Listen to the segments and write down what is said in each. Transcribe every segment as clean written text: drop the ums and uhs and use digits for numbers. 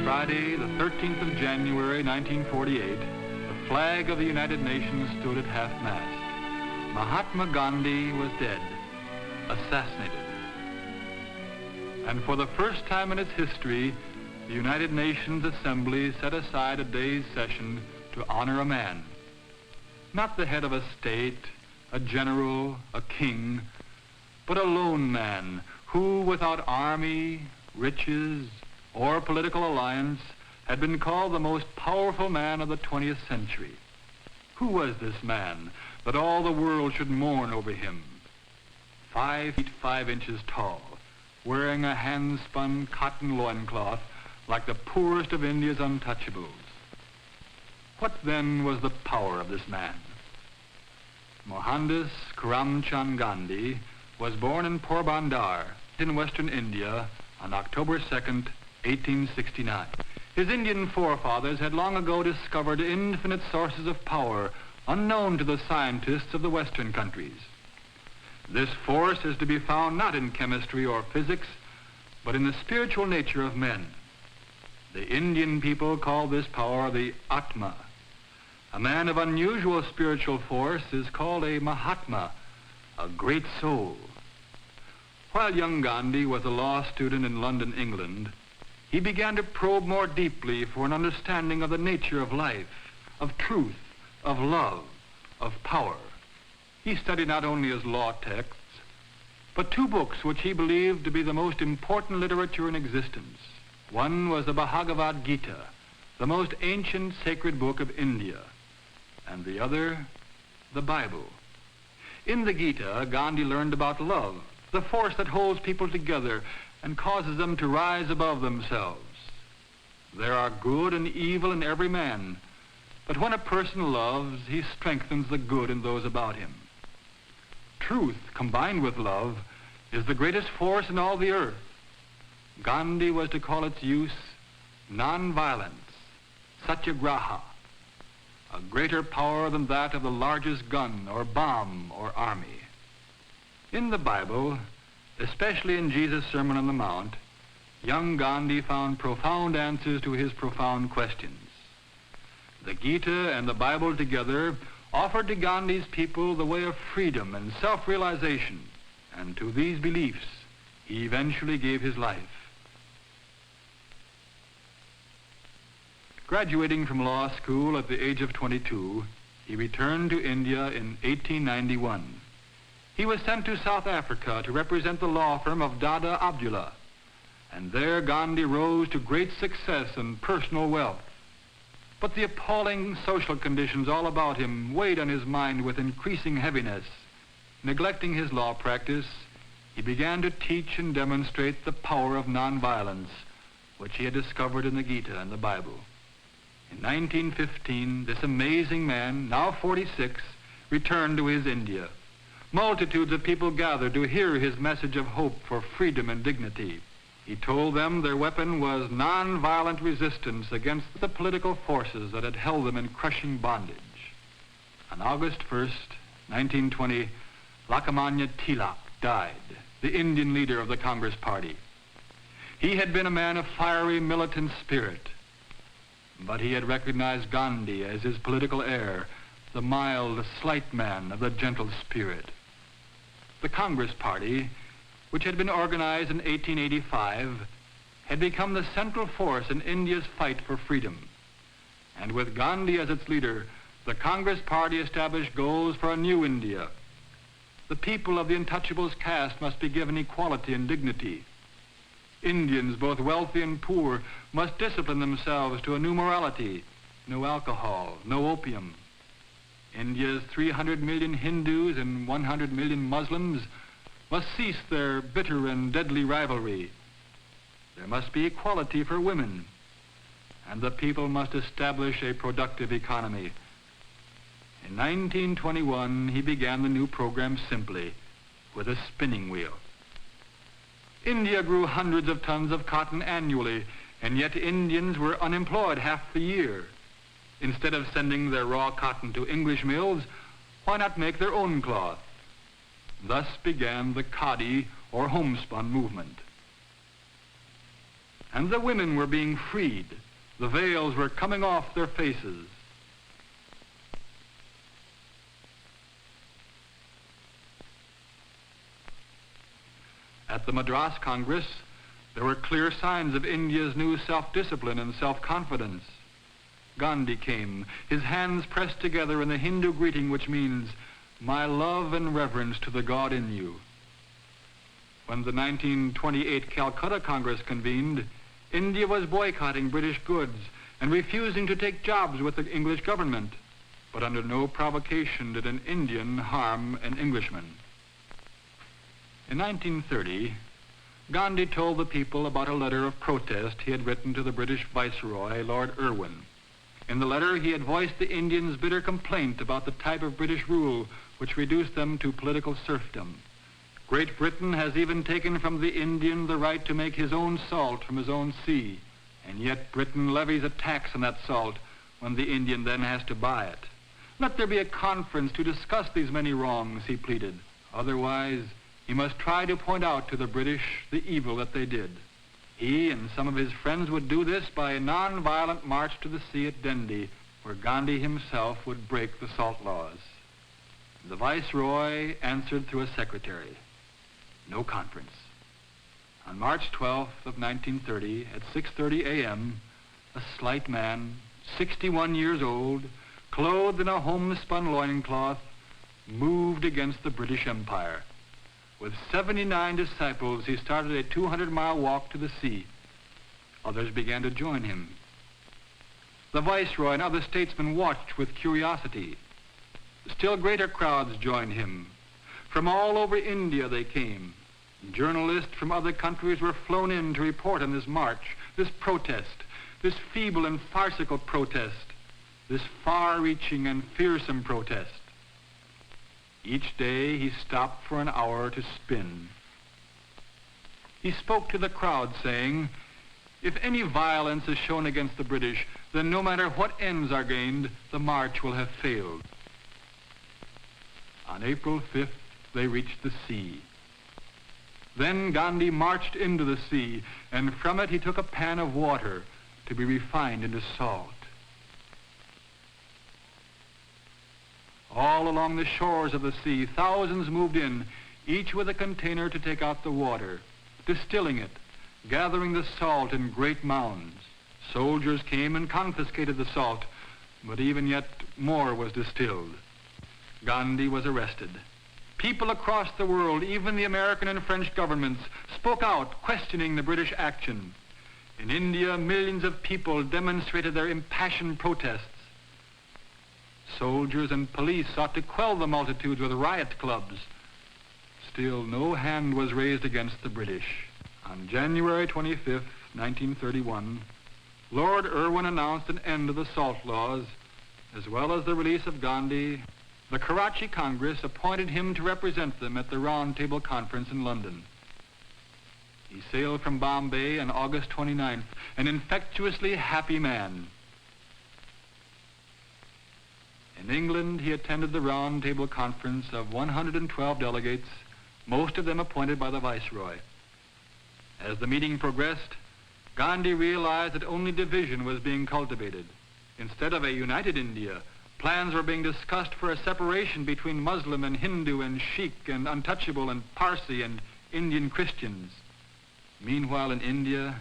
Friday, the 13th of January, 1948, the flag of the United Nations stood at half-mast. Mahatma Gandhi was dead, assassinated. And for the first time in its history, the United Nations Assembly set aside a day's session to honor a man. Not the head of a state, a general, a king, but a lone man who, without army, riches, or political alliance, had been called the most powerful man of the 20th century. Who was this man that all the world should mourn over him? 5 feet 5 inches tall, wearing a hand-spun cotton loincloth like the poorest of India's untouchables. What then was the power of this man? Mohandas Karamchand Gandhi was born in Porbandar in western India on October 2nd, 1869. His Indian forefathers had long ago discovered infinite sources of power unknown to the scientists of the Western countries. This force is to be found not in chemistry or physics, but in the spiritual nature of men. The Indian people call this power the Atma. A man of unusual spiritual force is called a Mahātmā, a great soul. While young Gandhi was a law student in London, England, he began to probe more deeply for an understanding of the nature of life, of truth, of love, of power. He studied not only his law texts, but 2 books which he believed to be the most important literature in existence. One was the Bhagavad Gita, the most ancient sacred book of India, and the other, the Bible. In the Gita, Gandhi learned about love, the force that holds people together and causes them to rise above themselves. There are good and evil in every man, but when a person loves, he strengthens the good in those about him. Truth, combined with love, is the greatest force in all the earth. Gandhi was to call its use nonviolence, satyagraha, a greater power than that of the largest gun or bomb or army. In the Bible, especially in Jesus' Sermon on the Mount, young Gandhi found profound answers to his profound questions. The Gita and the Bible together offered to Gandhi's people the way of freedom and self-realization, and to these beliefs he eventually gave his life. Graduating from law school at the age of 22, he returned to India in 1891. He was sent to South Africa to represent the law firm of Dada Abdullah, and there Gandhi rose to great success and personal wealth. But the appalling social conditions all about him weighed on his mind with increasing heaviness. Neglecting his law practice, he began to teach and demonstrate the power of nonviolence, which he had discovered in the Gita and the Bible. In 1915, this amazing man, now 46, returned to his India. Multitudes of people gathered to hear his message of hope for freedom and dignity. He told them their weapon was nonviolent resistance against the political forces that had held them in crushing bondage. On August 1st, 1920, Lokmanya Tilak died, the Indian leader of the Congress Party. He had been a man of fiery militant spirit, but he had recognized Gandhi as his political heir, the mild, slight man of the gentle spirit. The Congress Party, which had been organized in 1885, had become the central force in India's fight for freedom. And with Gandhi as its leader, the Congress Party established goals for a new India. The people of the untouchables caste must be given equality and dignity. Indians, both wealthy and poor, must discipline themselves to a new morality: no alcohol, no opium. India's 300 million Hindus and 100 million Muslims must cease their bitter and deadly rivalry. There must be equality for women, and the people must establish a productive economy. In 1921, he began the new program simply, with a spinning wheel. India grew hundreds of tons of cotton annually, and yet Indians were unemployed half the year. Instead of sending their raw cotton to English mills, why not make their own cloth? Thus began the khadi or homespun movement. and the women were being freed. The veils were coming off their faces. At the Madras Congress, there were clear signs of India's new self-discipline and self-confidence. Gandhi came, his hands pressed together in the Hindu greeting which means, "My love and reverence to the God in you." When the 1928 Calcutta Congress convened, India was boycotting British goods and refusing to take jobs with the English government, but under no provocation did an Indian harm an Englishman. In 1930, Gandhi told the people about a letter of protest he had written to the British Viceroy, Lord Irwin. In the letter, he had voiced the Indians' bitter complaint about the type of British rule which reduced them to political serfdom. Great Britain has even taken from the Indian the right to make his own salt from his own sea, and yet Britain levies a tax on that salt when the Indian then has to buy it. Let there be a conference to discuss these many wrongs, he pleaded. Otherwise, he must try to point out to the British the evil that they did. He and some of his friends would do this by a non-violent march to the sea at Dundee, where Gandhi himself would break the salt laws. The Viceroy answered through a secretary. No conference. On March 12th of 1930, at 6:30 a.m., a slight man, 61 years old, clothed in a homespun loincloth, moved against the British Empire. With 79 disciples, he started a 200-mile walk to the sea. Others began to join him. The Viceroy and other statesmen watched with curiosity. Still greater crowds joined him. From all over India they came. Journalists from other countries were flown in to report on this march, this protest, this feeble and farcical protest, this far-reaching and fearsome protest. Each day he stopped for an hour to spin. He spoke to the crowd saying, "If any violence is shown against the British, then no matter what ends are gained, the march will have failed." On April 5th, they reached the sea. Then Gandhi marched into the sea, and from it he took a pan of water to be refined into salt. All along the shores of the sea, thousands moved in, each with a container to take out the water, distilling it, gathering the salt in great mounds. Soldiers came and confiscated the salt, but even yet more was distilled. Gandhi was arrested. People across the world, even the American and French governments, spoke out, questioning the British action. In India, millions of people demonstrated their impassioned protests. Soldiers and police sought to quell the multitudes with riot clubs. Still, no hand was raised against the British. On January 25th, 1931, Lord Irwin announced an end to the salt laws, as well as the release of Gandhi. The Karachi Congress appointed him to represent them at the Round Table Conference in London. He sailed from Bombay on August 29th, an infectiously happy man. In England, he attended the Round Table Conference of 112 delegates, most of them appointed by the Viceroy. As the meeting progressed, Gandhi realized that only division was being cultivated. Instead of a united India, plans were being discussed for a separation between Muslim and Hindu and Sikh and untouchable and Parsi and Indian Christians. Meanwhile, in India,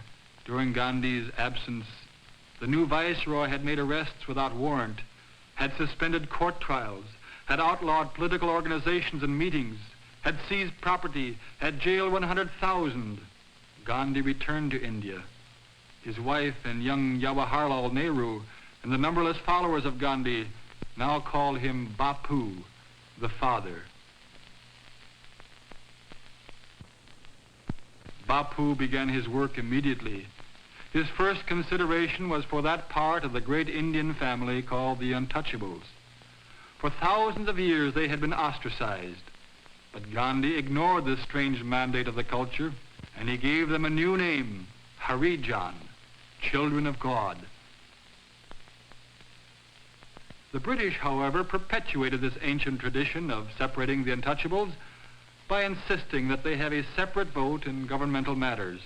during Gandhi's absence, the new Viceroy had made arrests without warrant, had suspended court trials, had outlawed political organizations and meetings, had seized property, had jailed 100,000. Gandhi returned to India. His wife and young Jawaharlal Nehru and the numberless followers of Gandhi now called him Bapu, the father. Bapu began his work immediately. His first consideration was for that part of the great Indian family called the Untouchables. For thousands of years they had been ostracized, but Gandhi ignored this strange mandate of the culture, and he gave them a new name, Harijan, children of God. The British, however, perpetuated this ancient tradition of separating the Untouchables by insisting that they have a separate vote in governmental matters.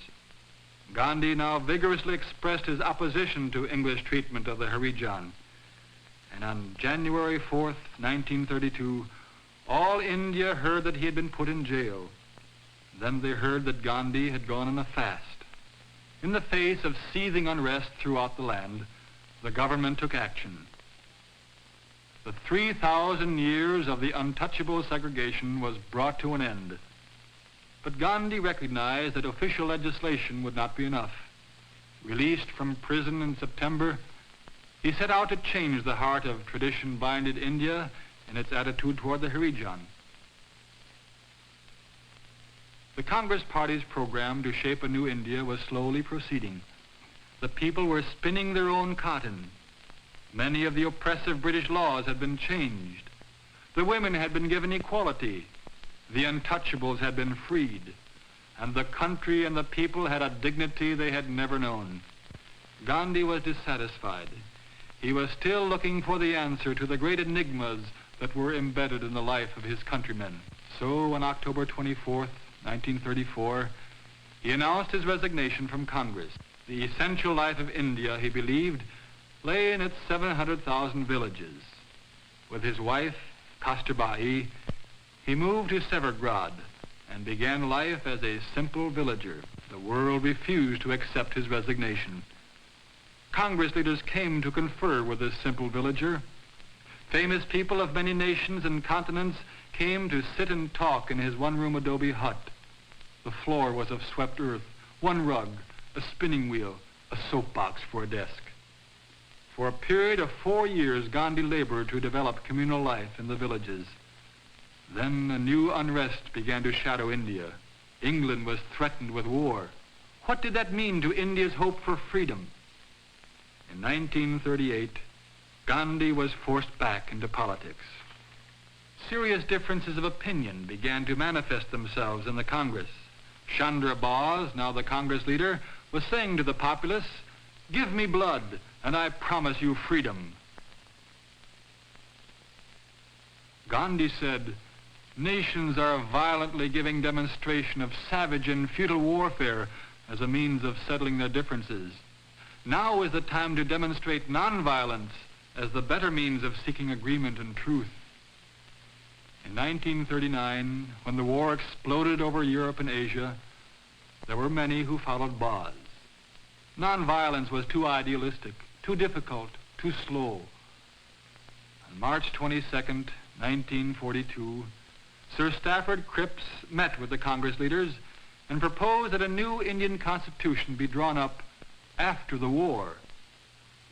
Gandhi now vigorously expressed his opposition to English treatment of the Harijan. And on January 4th, 1932, all India heard that he had been put in jail. Then they heard that Gandhi had gone on a fast. In the face of seething unrest throughout the land, the government took action. The 3,000 years of the untouchable segregation was brought to an end. But Gandhi recognized that official legislation would not be enough. Released from prison in September, he set out to change the heart of tradition-binded India in its attitude toward the Harijan. The Congress Party's program to shape a new India was slowly proceeding. The people were spinning their own cotton. Many of the oppressive British laws had been changed. The women had been given equality. The untouchables had been freed. And the country and the people had a dignity they had never known. Gandhi was dissatisfied. He was still looking for the answer to the great enigmas that were embedded in the life of his countrymen. So on October 24th, 1934, he announced his resignation from Congress. The essential life of India, he believed, lay in its 700,000 villages. With his wife, Kasturbai, he moved to Severgrad and began life as a simple villager. The world refused to accept his resignation. Congress leaders came to confer with this simple villager. Famous people of many nations and continents came to sit and talk in his one-room adobe hut. The floor was of swept earth, one rug, a spinning wheel, a soapbox for a desk. For a period of 4 years, Gandhi labored to develop communal life in the villages. Then a new unrest began to shadow India. England was threatened with war. What did that mean to India's hope for freedom? In 1938, Gandhi was forced back into politics. Serious differences of opinion began to manifest themselves in the Congress. Chandra Bose, now the Congress leader, was saying to the populace, "Give me blood, and I promise you freedom." Gandhi said, "Nations are violently giving demonstration of savage and futile warfare as a means of settling their differences. Now is the time to demonstrate nonviolence as the better means of seeking agreement and truth." In 1939, when the war exploded over Europe and Asia, there were many who followed Bose. Nonviolence was too idealistic, too difficult, too slow. On March 22nd, 1942, Sir Stafford Cripps met with the Congress leaders and proposed that a new Indian constitution be drawn up after the war.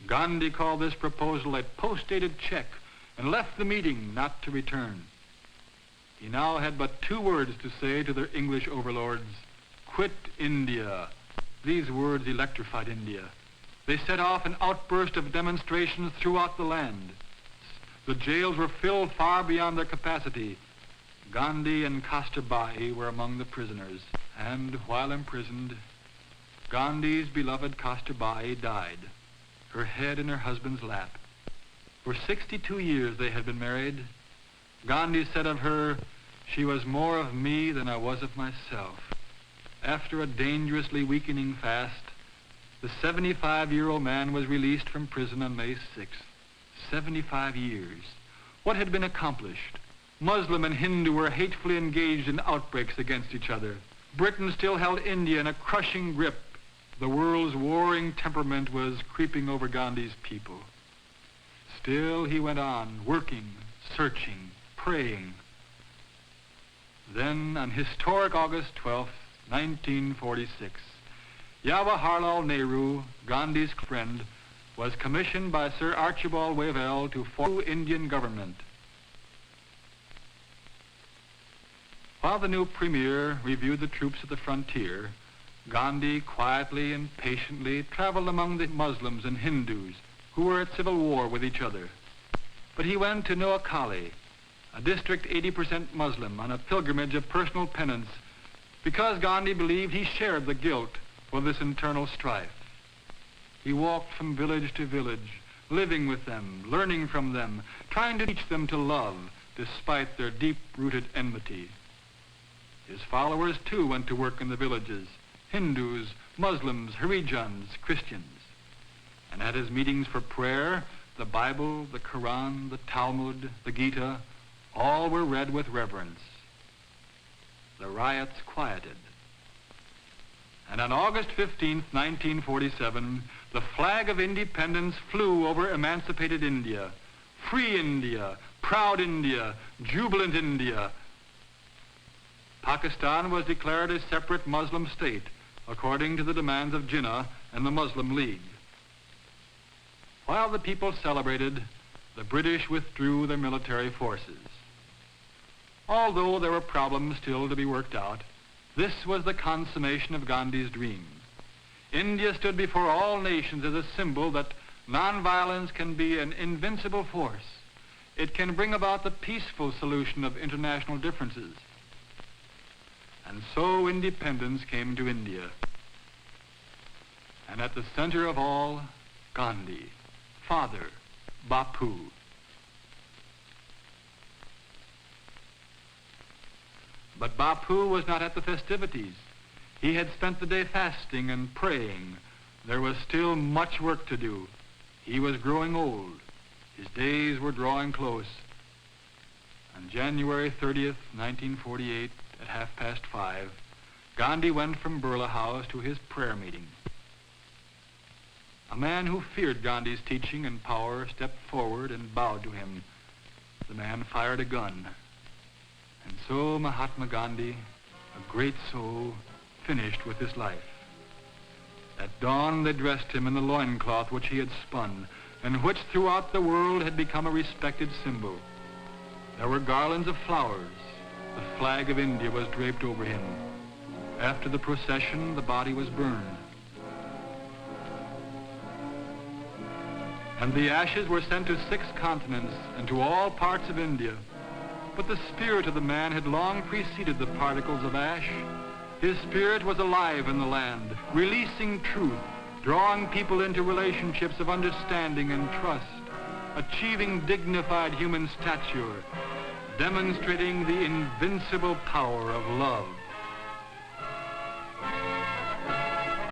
Gandhi called this proposal a post-dated check and left the meeting not to return. He now had but 2 words to say to their English overlords: "Quit India." These words electrified India. They set off an outburst of demonstrations throughout the land. The jails were filled far beyond their capacity. Gandhi and Kasturbai were among the prisoners. And while imprisoned, Gandhi's beloved Kasturbai died, her head in her husband's lap. For 62 years they had been married. Gandhi said of her, "She was more of me than I was of myself." After a dangerously weakening fast, the 75-year-old man was released from prison on May 6th. 75 years. What had been accomplished? Muslim and Hindu were hatefully engaged in outbreaks against each other. Britain still held India in a crushing grip. The world's warring temperament was creeping over Gandhi's people. Still he went on, working, searching, praying. Then, on historic August 12th, 1946, Jawaharlal Nehru, Gandhi's friend, was commissioned by Sir Archibald Wavell to form the Indian government. While the new premier reviewed the troops at the frontier, Gandhi quietly and patiently traveled among the Muslims and Hindus who were at civil war with each other. But he went to Noakhali, a district 80% Muslim, on a pilgrimage of personal penance because Gandhi believed he shared the guilt for this internal strife. He walked from village to village, living with them, learning from them, trying to teach them to love despite their deep-rooted enmity. His followers, too, went to work in the villages, Hindus, Muslims, Harijans, Christians. And at his meetings for prayer, the Bible, the Quran, the Talmud, the Gita, all were read with reverence. The riots quieted. And on August 15th, 1947, the flag of independence flew over emancipated India. Free India, proud India, jubilant India. Pakistan was declared a separate Muslim state, according to the demands of Jinnah and the Muslim League. While the people celebrated, the British withdrew their military forces. Although there were problems still to be worked out, this was the consummation of Gandhi's dream. India stood before all nations as a symbol that nonviolence can be an invincible force. It can bring about the peaceful solution of international differences. And so independence came to India. And at the center of all, Gandhi, father, Bapu. But Bapu was not at the festivities. He had spent the day fasting and praying. There was still much work to do. He was growing old. His days were drawing close. On January 30th, 1948, at 5:30, Gandhi went from Birla House to his prayer meeting. A man who feared Gandhi's teaching and power stepped forward and bowed to him. The man fired a gun. And so Mahatma Gandhi, a great soul, finished with his life. At dawn they dressed him in the loincloth which he had spun, and which throughout the world had become a respected symbol. There were garlands of flowers. The flag of India was draped over him. After the procession, the body was burned. And the ashes were sent to 6 continents and to all parts of India. But the spirit of the man had long preceded the particles of ash. His spirit was alive in the land, releasing truth, drawing people into relationships of understanding and trust, achieving dignified human stature, demonstrating the invincible power of love.